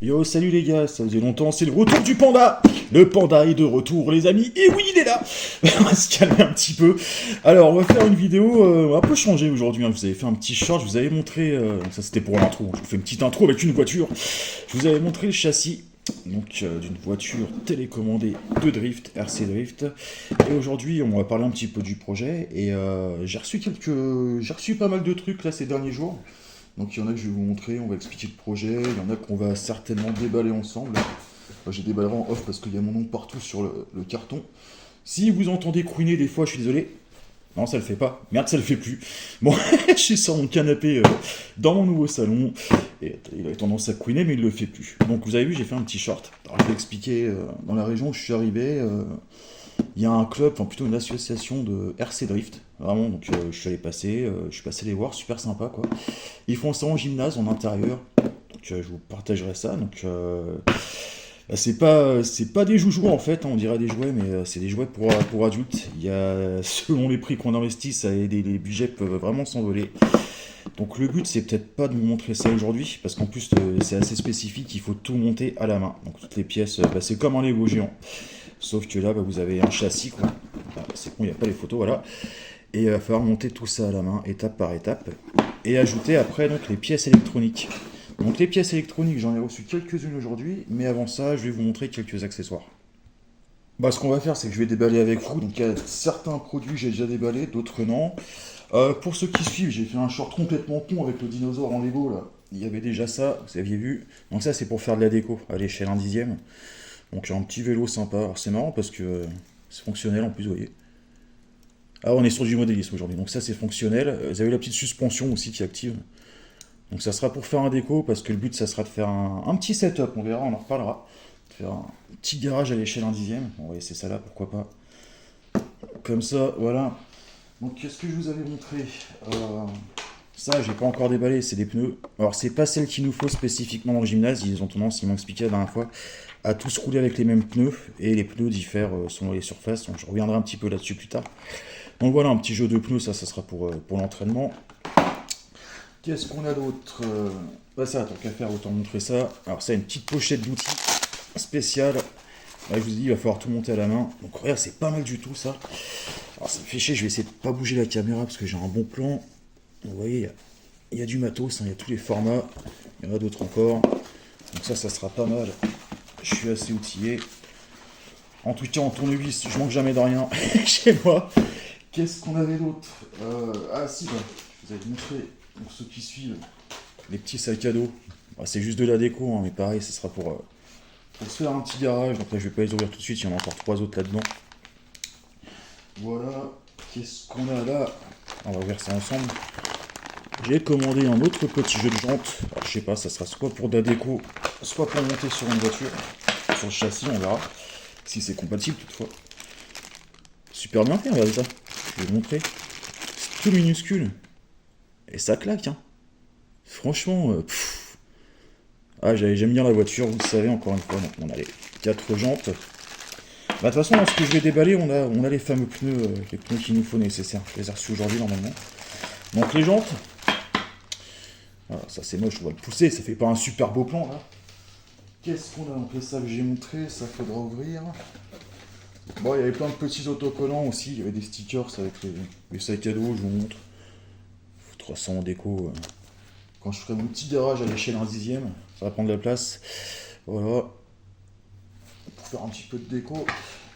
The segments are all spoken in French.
Yo, salut les gars, ça faisait longtemps, c'est le retour du panda. Le panda est de retour, les amis, et oui, il est là. On va se calmer un petit peu. Alors, on va faire une vidéo un peu changée aujourd'hui, hein. Je vous avais fait un petit short, je vous avais montré, ça c'était pour l'intro, je vous fais une petite intro avec une voiture. Je vous avais montré le châssis, donc d'une voiture télécommandée de drift, RC Drift. Et aujourd'hui, on va parler un petit peu du projet, et j'ai reçu pas mal de trucs là ces derniers jours. Donc il y en a que je vais vous montrer, on va expliquer le projet, il y en a qu'on va certainement déballer ensemble. Moi, je les déballerai en off parce qu'il y a mon nom partout sur le carton. Si vous entendez couiner des fois, je suis désolé. Non, ça le fait pas. Merde, ça le fait plus. Bon, je suis sur mon canapé dans mon nouveau salon. Et il avait tendance à couiner, mais il le fait plus. Donc vous avez vu, j'ai fait un petit short. Alors je vais expliquer, dans la région où je suis arrivé, il y a un club, enfin plutôt une association de RC Drift. Vraiment, donc je suis allé passer, je suis passé les voir, super sympa quoi. Ils font ça en gymnase, en intérieur. Donc je vous partagerai ça. Donc bah, c'est pas des joujoux en fait, hein, on dirait des jouets, mais c'est des jouets pour adultes. Il y a, selon les prix qu'on investit, les budgets peuvent vraiment s'envoler. Donc le but c'est peut-être pas de vous montrer ça aujourd'hui, parce qu'en plus c'est assez spécifique, il faut tout monter à la main. Donc toutes les pièces, bah, c'est comme un Lego géant. Sauf que là bah, vous avez un châssis quoi. Ah, c'est con, il n'y a pas les photos, voilà. Et il va falloir monter tout ça à la main, étape par étape. Et ajouter après donc les pièces électroniques. Donc les pièces électroniques, j'en ai reçu quelques-unes aujourd'hui, mais avant ça, je vais vous montrer quelques accessoires. Bah, ce qu'on va faire, c'est que je vais déballer avec vous. Donc il y a certains produits que j'ai déjà déballés, d'autres non. Pour ceux qui suivent, j'ai fait un short complètement con avec le dinosaure en Lego là. Il y avait déjà ça, vous aviez vu. Donc ça, c'est pour faire de la déco à l'échelle 1/10. Donc un petit vélo sympa. Alors c'est marrant parce que c'est fonctionnel en plus, vous voyez. Ah, on est sur du modélisme aujourd'hui, donc ça c'est fonctionnel. Vous avez la petite suspension aussi qui active. Donc ça sera pour faire un déco, parce que le but ça sera de faire un petit setup, on verra, on en reparlera. De faire un petit garage à l'échelle 1/10. On va essayer ça là, pourquoi pas. Comme ça, voilà. Donc qu'est-ce que je vous avais montré Ça, j'ai pas encore déballé, c'est des pneus. Alors c'est pas celles qu'il nous faut spécifiquement dans le gymnase, ils ont tendance, ils m'ont expliqué la dernière fois, à tous rouler avec les mêmes pneus, et les pneus diffèrent selon les surfaces, donc je reviendrai un petit peu là-dessus plus tard. Donc voilà, un petit jeu de pneus, ça sera pour l'entraînement. Qu'est-ce qu'on a d'autre Bah ça, tant qu'à faire, autant montrer ça. Alors ça, une petite pochette d'outils spéciale. Là, je vous ai dit, il va falloir tout monter à la main. Donc regarde, c'est pas mal du tout ça. Alors ça me fait chier, je vais essayer de pas bouger la caméra parce que j'ai un bon plan. Vous voyez, il y a du matos, hein, il y a tous les formats. Il y en a d'autres encore. Donc ça sera pas mal. Je suis assez outillé. En tout cas, en tournevis, je manque jamais de rien chez moi. Qu'est-ce qu'on avait d'autre Ah si, bah, je vous avais montré, pour ceux qui suivent, les petits sacs à dos. Bah, c'est juste de la déco, hein, mais pareil, ce sera pour se faire un petit garage. Donc là, je vais pas les ouvrir tout de suite, il y en a encore 3 autres là-dedans. Voilà, qu'est-ce qu'on a là On va ouvrir ça ensemble. J'ai commandé un autre petit jeu de jantes. Alors, je sais pas, ça sera soit pour de la déco, soit pour monter sur une voiture. Sur le châssis, on verra. Si c'est compatible toutefois. Super bien fait, regardez ça. Je vais vous montrer. C'est tout minuscule. Et ça claque, hein. Franchement, ah, j'aime bien la voiture, vous le savez, encore une fois. Donc on a les 4 jantes. Bah, de toute façon, dans ce que je vais déballer, on a les fameux pneus, les pneus qu'il nous faut nécessaires. Je les ai reçus aujourd'hui, normalement. Donc les jantes. Voilà, ça c'est moche, on va le pousser, ça fait pas un super beau plan, là. Qu'est-ce qu'on a? Donc les sacs que j'ai montré, ça faudra ouvrir. Bon, il y avait plein de petits autocollants aussi, il y avait des stickers avec les sacs à dos, je vous montre. 300 en déco. Quand je ferai mon petit garage à l'échelle 1/10, ça va prendre de la place. Voilà. Pour faire un petit peu de déco.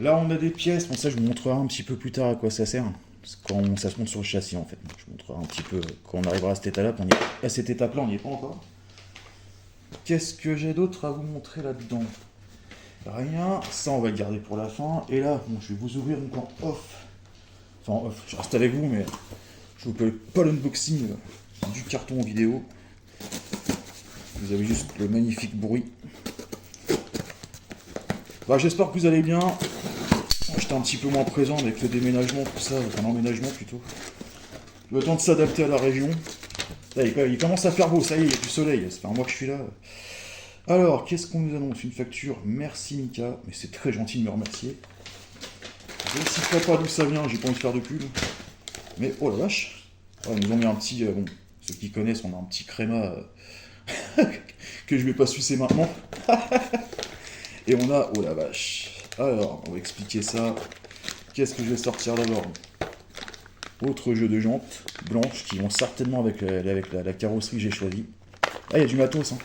Là, on a des pièces, bon ça je vous montrerai un petit peu plus tard à quoi ça sert. C'est quand ça se monte sur le châssis en fait. Je vous montrerai un petit peu quand on arrivera à cette étape-là. À cette étape-là, on n'y est pas encore. Qu'est-ce que j'ai d'autre à vous montrer là-dedans? Rien, ça on va le garder pour la fin. Et là, bon, je vais vous ouvrir donc en off. Enfin en off, je reste avec vous, mais je vous fais pas l'unboxing du carton vidéo. Vous avez juste le magnifique bruit. Bah, j'espère que vous allez bien. J'étais un petit peu moins présent avec le déménagement, tout ça, enfin l'emménagement plutôt. Le temps de s'adapter à la région. Là, il commence à faire beau, ça y est, il y a du soleil, ça fait un mois que je suis là. Alors, qu'est-ce qu'on nous annonce? Une facture, merci Mika, mais c'est très gentil de me remercier. Je ne citerai pas d'où ça vient, j'ai pas envie de faire de pub. Mais oh la vache, ouais, ils nous ont mis un petit, bon, ceux qui connaissent, on a un petit créma que je vais pas sucer maintenant. Et on a, oh la vache. Alors, on va expliquer ça. Qu'est-ce que je vais sortir d'abord? Autre jeu de jantes blanches qui vont certainement avec la carrosserie que j'ai choisie. Ah, il y a du matos, hein.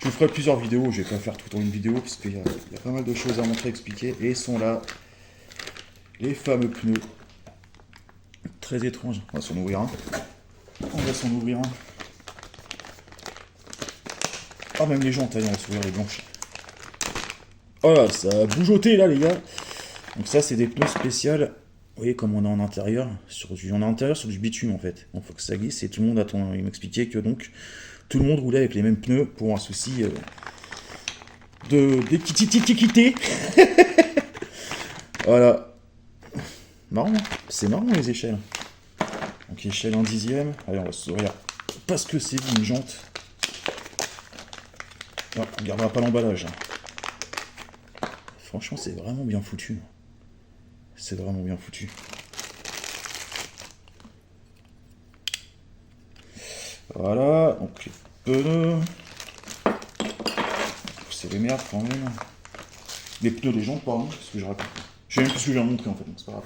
Je vous ferai plusieurs vidéos, je vais pas faire tout en une vidéo, parce qu'il y a pas mal de choses à montrer, expliquer. Et sont là, les fameux pneus. Très étrange. On va s'en ouvrir un. Ah, même les jantes, allez, on va s'ouvrir les blanches. Oh là, ça a bougeoté là, les gars. Donc ça, c'est des pneus spéciaux. Vous voyez comme on a en intérieur, on est en intérieur sur du bitume en fait. Donc il faut que ça glisse et tout le monde attend. Il m'expliquait que donc tout le monde roulait avec les mêmes pneus pour un souci d'équité. Voilà. Marrant, hein. C'est marrant les échelles. Donc échelle en 10e. Allez, on va s'ouvrir. Parce que c'est une jante. Non, on ne gardera pas l'emballage. Franchement, c'est vraiment bien foutu. C'est vraiment bien foutu. Voilà, donc les pneus. C'est les merdes quand même. Les pneus des jantes, pardon, c'est ce que je raconte. Je sais même plus ce que je viens de montrer en fait, donc c'est pas grave.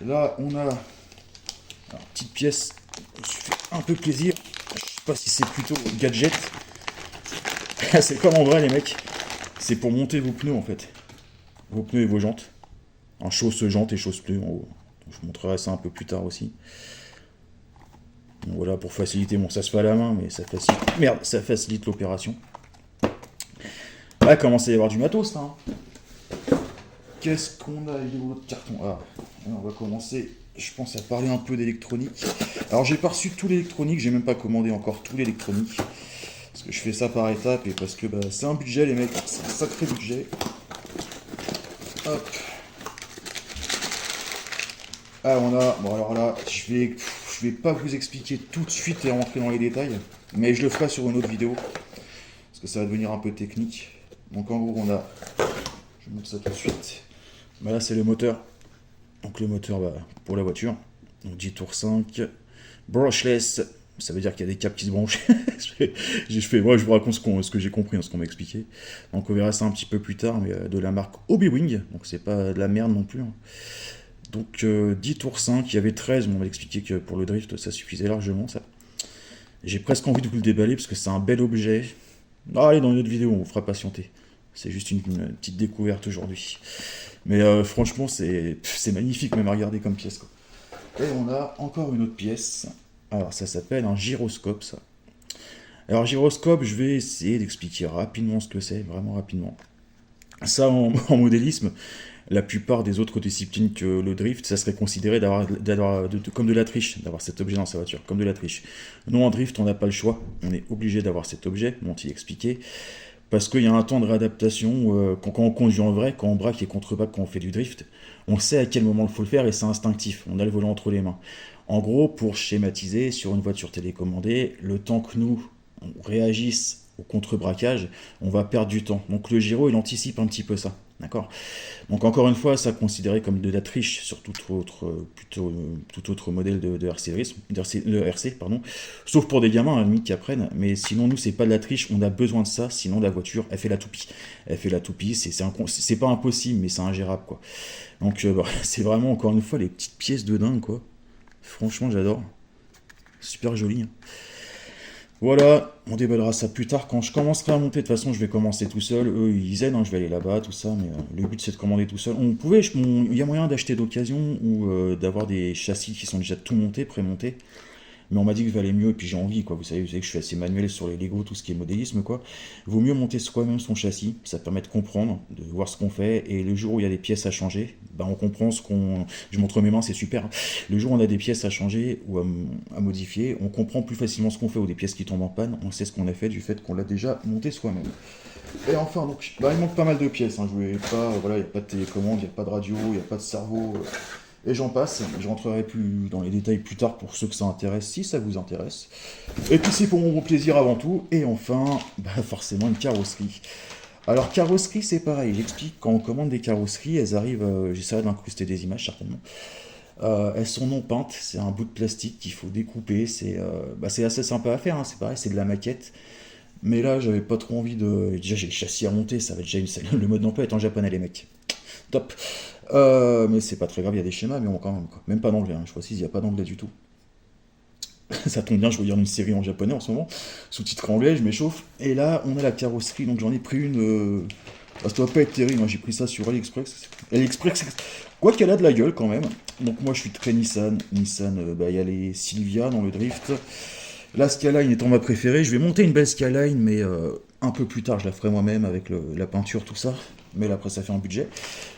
Et là, on a une petite pièce qui se fait un peu plaisir. Je sais pas si c'est plutôt gadget. C'est comme en vrai, les mecs. C'est pour monter vos pneus en fait. Vos pneus et vos jantes. Un chausse jantes et chausse pneus en haut. Donc, je vous montrerai ça un peu plus tard aussi. Donc, voilà, pour faciliter, bon ça se fait à la main, mais ça facilite. Merde, ça facilite l'opération. Là, commence à y avoir du matos là. Hein. Qu'est-ce qu'on a avec votre carton? Ah, on va commencer, je pense, à parler un peu d'électronique. Alors j'ai pas reçu tout l'électronique, j'ai même pas commandé encore tout l'électronique. Parce que je fais ça par étapes et parce que bah, c'est un budget les mecs, c'est un sacré budget. Hop. Ah on a, bon alors là, je vais pas vous expliquer tout de suite et rentrer dans les détails, mais je le ferai sur une autre vidéo, parce que ça va devenir un peu technique. Donc en gros on a, je vous montre ça tout de suite, bah, là c'est le moteur, donc le moteur bah, pour la voiture, donc 10 tours 5, brushless, ça veut dire qu'il y a des câbles qui se branchent. Moi je vous raconte ce que j'ai compris, ce qu'on m'a expliqué. Donc on verra ça un petit peu plus tard, mais de la marque Hobby-Wing, donc c'est pas de la merde non plus. Hein. Donc 10 tours 5, il y avait 13, mais on m'a expliqué que pour le drift ça suffisait largement ça. J'ai presque envie de vous le déballer parce que c'est un bel objet. Ah, allez, dans une autre vidéo, on vous fera patienter. C'est juste une petite découverte aujourd'hui. Mais franchement, c'est magnifique même à regarder comme pièce. Quoi. Et on a encore une autre pièce. Alors ça s'appelle un gyroscope ça. Alors gyroscope, je vais essayer d'expliquer rapidement ce que c'est, vraiment rapidement. Ça en modélisme, la plupart des autres disciplines que le drift, ça serait considéré comme de la triche, d'avoir cet objet dans sa voiture, comme de la triche. Nous en drift, on n'a pas le choix, on est obligé d'avoir cet objet, m'ont-ils expliqué, parce qu'il y a un temps de réadaptation, quand on conduit en vrai, quand on braque et contrebraque, quand on fait du drift, on sait à quel moment il faut le faire et c'est instinctif, on a le volant entre les mains. En gros, pour schématiser, sur une voiture télécommandée, le temps que nous, on réagisse au contre-braquage, on va perdre du temps. Donc le gyro, il anticipe un petit peu ça. D'accord. Donc encore une fois, ça considéré comme de la triche sur tout autre modèle de RC, pardon. Sauf pour des gamins à la limite qui apprennent. Mais sinon, nous, c'est pas de la triche, on a besoin de ça, sinon la voiture, elle fait la toupie. Elle fait la toupie, c'est pas impossible, mais c'est ingérable, quoi. Donc bah, c'est vraiment, encore une fois, les petites pièces de dingue, quoi. Franchement, j'adore. Super joli. Hein. Voilà, on déballera ça plus tard quand je commencerai à monter. De toute façon, je vais commencer tout seul. Eux, ils aident, hein, je vais aller là-bas, tout ça. Mais le but, c'est de commander tout seul. Il y a moyen d'acheter d'occasion ou d'avoir des châssis qui sont déjà tout montés, pré-montés. Mais on m'a dit que valait mieux, et puis j'ai envie, quoi. Vous savez que je suis assez manuel sur les Lego, tout ce qui est modélisme, quoi. Vaut mieux monter soi-même son châssis, ça permet de comprendre, de voir ce qu'on fait, et le jour où il y a des pièces à changer, bah on comprend ce qu'on... Je montre mes mains, c'est super. Le jour où on a des pièces à changer ou à modifier, on comprend plus facilement ce qu'on fait, ou des pièces qui tombent en panne, on sait ce qu'on a fait du fait qu'on l'a déjà monté soi-même. Et enfin, donc, bah, il manque pas mal de pièces, hein. Je voulais pas, voilà, il n'y a pas de télécommande, il n'y a pas de radio, il n'y a pas de cerveau... Et j'en passe, je rentrerai plus dans les détails plus tard pour ceux que ça intéresse, si ça vous intéresse. Et puis c'est pour mon bon plaisir avant tout. Et enfin, bah forcément une carrosserie. Alors carrosserie c'est pareil, j'explique, quand on commande des carrosseries, elles arrivent, j'essaierai d'incruster des images certainement. Elles sont non peintes, c'est un bout de plastique qu'il faut découper, c'est assez sympa à faire, hein, c'est pareil, c'est de la maquette. Mais là, j'avais pas trop envie de... Déjà, j'ai le châssis à monter, ça va déjà le mode d'emploi est en japonais, les mecs. Top. Mais c'est pas très grave, il y a des schémas, mais bon, quand même, quoi. Même pas d'anglais, hein. Je précise, il n'y a pas d'anglais du tout. Ça tombe bien, je regarde une série en japonais en ce moment, sous-titré anglais, je m'échauffe. Et là, on a la carrosserie, donc j'en ai pris une... ça doit pas être terrible, moi j'ai pris ça sur AliExpress. AliExpress, quoi qu'elle a de la gueule quand même. Donc moi je suis très Nissan. Nissan, il y a les Silvia dans le drift. La Skyline étant ma préférée, je vais monter une belle Skyline, mais un peu plus tard, je la ferai moi-même avec la peinture, tout ça. Mais là, après, ça fait un budget.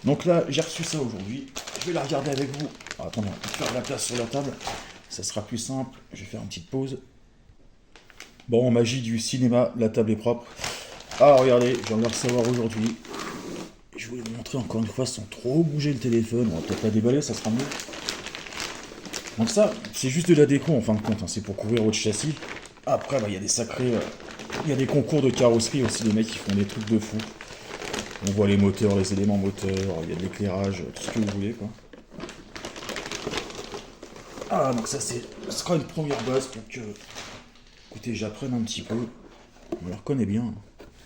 Donc là, j'ai reçu ça aujourd'hui. Je vais la regarder avec vous. Alors, attendez, on va faire de la place sur la table. Ça sera plus simple. Je vais faire une petite pause. Bon, magie du cinéma, la table est propre. Ah, regardez, je viens de le recevoir aujourd'hui. Je vais vous montrer encore une fois sans trop bouger le téléphone. On va peut-être la déballer, ça sera mieux. Donc ça, c'est juste de la déco en fin de compte, hein. C'est pour couvrir votre châssis. Après, il y a des sacrés... il y a des concours de carrosserie aussi, les mecs qui font des trucs de fou. On voit les moteurs, les éléments moteurs, il y a de l'éclairage, tout ce que vous voulez, quoi. Ah, donc ça, ce sera une première base pour que... Écoutez, j'apprenne un petit peu. On la reconnaît bien.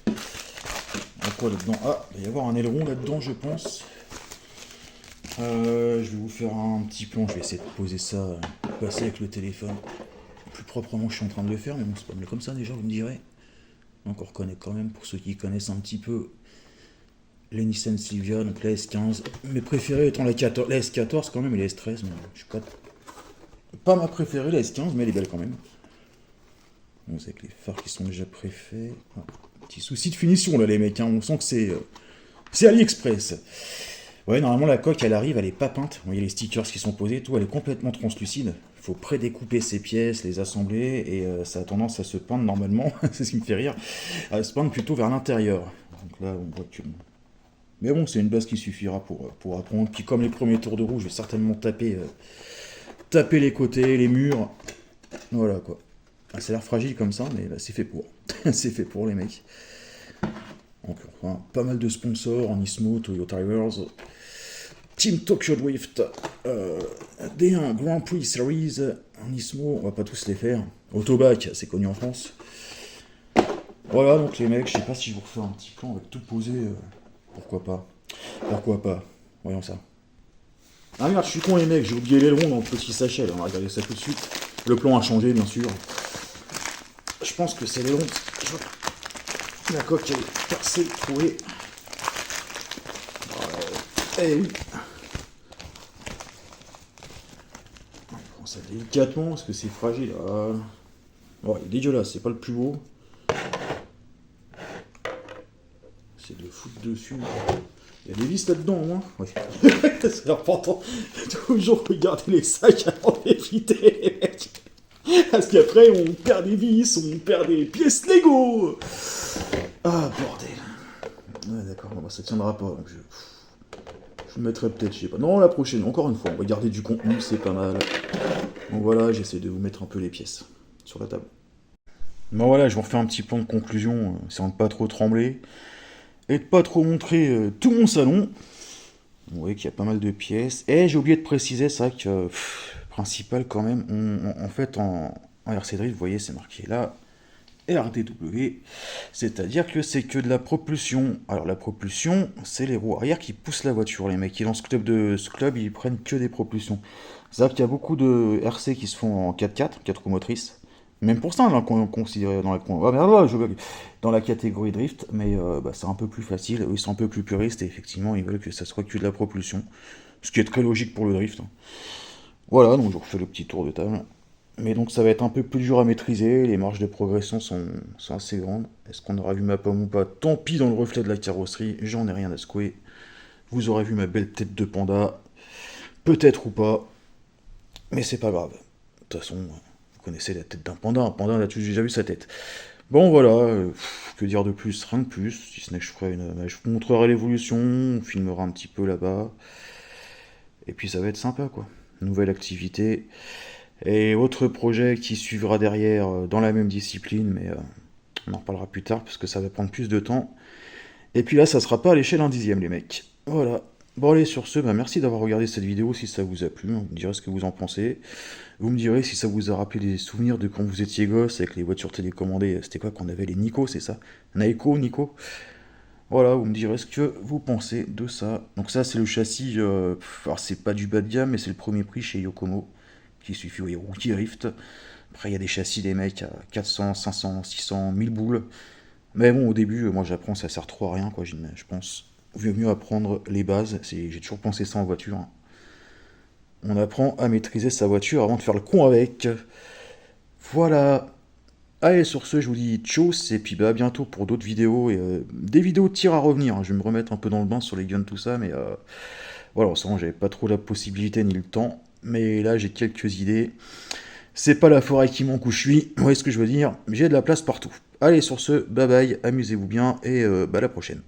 Il y a quoi là-dedans? Ah, il va y avoir un aileron là-dedans, je pense. Je vais vous faire un petit plan, je vais essayer de poser ça, passer avec le téléphone. Plus proprement, je suis en train de le faire, mais bon, c'est pas mieux comme ça déjà, vous me direz. Donc on reconnaît quand même, pour ceux qui connaissent un petit peu, les Nissan Silvia, donc la S15. Mes préférés étant la S14 quand même, et la S13, mais je suis pas ma préférée, la S15, mais elle est belle quand même. Bon, c'est avec les phares qui sont déjà préfaits. Ah, petit souci de finition là les mecs, hein. On sent que c'est AliExpress. Ouais, normalement la coque elle arrive, elle est pas peinte. Vous voyez les stickers qui sont posés, tout, elle est complètement translucide. Il faut prédécouper ces pièces, les assembler, et ça a tendance à se peindre normalement, c'est ce qui me fait rire, à se peindre plutôt vers l'intérieur. Donc là on voit que... Mais bon, c'est une base qui suffira pour apprendre. Puis comme les premiers tours de roue, je vais certainement taper les côtés, les murs. Voilà quoi. Ah, ça a l'air fragile comme ça, mais c'est fait pour. C'est fait pour les mecs. Donc, enfin, pas mal de sponsors, Nismo, Toyota Tires, Team Tokyo Drift, D1 Grand Prix Series, Nismo, on va pas tous les faire. Autobac, c'est connu en France. Voilà, donc les mecs, je sais pas si je vous refais un petit plan avec tout posé. Pourquoi pas? Pourquoi pas? Voyons ça. Ah merde, je suis con les mecs, j'ai oublié l'aileron dans le petit sachet, là. On va regarder ça tout de suite. Le plan a changé, bien sûr. Je pense que c'est l'aileron. La coque est percée, trouée. Eh oui. On prend ça délicatement parce que c'est fragile. Bon, il est dégueulasse, c'est pas le plus beau. C'est de foutre dessus. Il y a des vis là-dedans, au moins. Oui. C'est important. Toujours regarder les sacs avant d'éviter les mecs. Parce qu'après, on perd des vis, on perd des pièces Lego. Ah, bordel. Ouais, d'accord, bon, ça tiendra pas. Donc je le mettrai peut-être, je sais pas. Non, la prochaine, encore une fois, on va garder du contenu, c'est pas mal. Donc voilà, j'essaie de vous mettre un peu les pièces sur la table. Bon voilà, je vous refais un petit plan de conclusion, essayant de pas trop trembler. Et de pas trop montrer tout mon salon. Vous voyez qu'il y a pas mal de pièces. Et j'ai oublié de préciser, c'est vrai que principal quand même, en fait en RC Drift, vous voyez c'est marqué là, RDW, c'est-à-dire que c'est que de la propulsion. Alors la propulsion, c'est les roues arrière qui poussent la voiture, les mecs qui dans ce club, ils prennent que des propulsions. C'est-à-dire qu'il y a beaucoup de RC qui se font en 4x4, 4 roues motrices. Même pour ça, là, qu'on considère dans la catégorie drift, mais c'est un peu plus facile, ils sont un peu plus puristes, et effectivement, ils veulent que ça soit que de la propulsion, ce qui est très logique pour le drift. Voilà, donc je refais le petit tour de table. Mais donc ça va être un peu plus dur à maîtriser, les marges de progression sont assez grandes. Est-ce qu'on aura vu ma pomme ou pas? Tant pis dans le reflet de la carrosserie, j'en ai rien à secouer. Vous aurez vu ma belle tête de panda, peut-être ou pas, mais c'est pas grave. De toute façon... Vous connaissez la tête d'un panda, un panda, là-dessus, j'ai déjà vu sa tête. Bon, voilà, que dire de plus? Rien de plus, si ce n'est que je ferai je vous montrerai l'évolution, on filmera un petit peu là-bas, et puis ça va être sympa, quoi. Nouvelle activité, et autre projet qui suivra derrière, dans la même discipline, mais on en reparlera plus tard, parce que ça va prendre plus de temps. Et puis là, ça sera pas à l'échelle 1/10, les mecs. Voilà, Bon allez, sur ce, bah, merci d'avoir regardé cette vidéo si ça vous a plu, hein. Vous me direz ce que vous en pensez. Vous me direz si ça vous a rappelé des souvenirs de quand vous étiez gosse avec les voitures télécommandées. C'était quoi qu'on avait, les Nico, c'est ça? Naiko, Nico? Voilà, vous me direz ce que vous pensez de ça. Donc ça, c'est le châssis, alors c'est pas du bas de gamme, mais c'est le premier prix chez Yokomo, qui suffit au Rookie Rift. Après, il y a des châssis des mecs à 400, 500, 600, 1000 boules. Mais bon, au début, moi j'apprends, ça sert trop à rien, quoi, je pense. Vaut mieux apprendre les bases, j'ai toujours pensé ça en voiture, hein. On apprend à maîtriser sa voiture avant de faire le con avec. Voilà. Allez, sur ce, je vous dis tchuss, et puis bah, à bientôt pour d'autres vidéos, et des vidéos de tir à revenir, hein. Je vais me remettre un peu dans le bain sur les guns, tout ça, mais voilà, en ce moment, j'avais pas trop la possibilité ni le temps, mais là, j'ai quelques idées. C'est pas la forêt qui manque où je suis, vous voyez ce que je veux dire, j'ai de la place partout. Allez, sur ce, bye bye, amusez-vous bien, et bah, à la prochaine.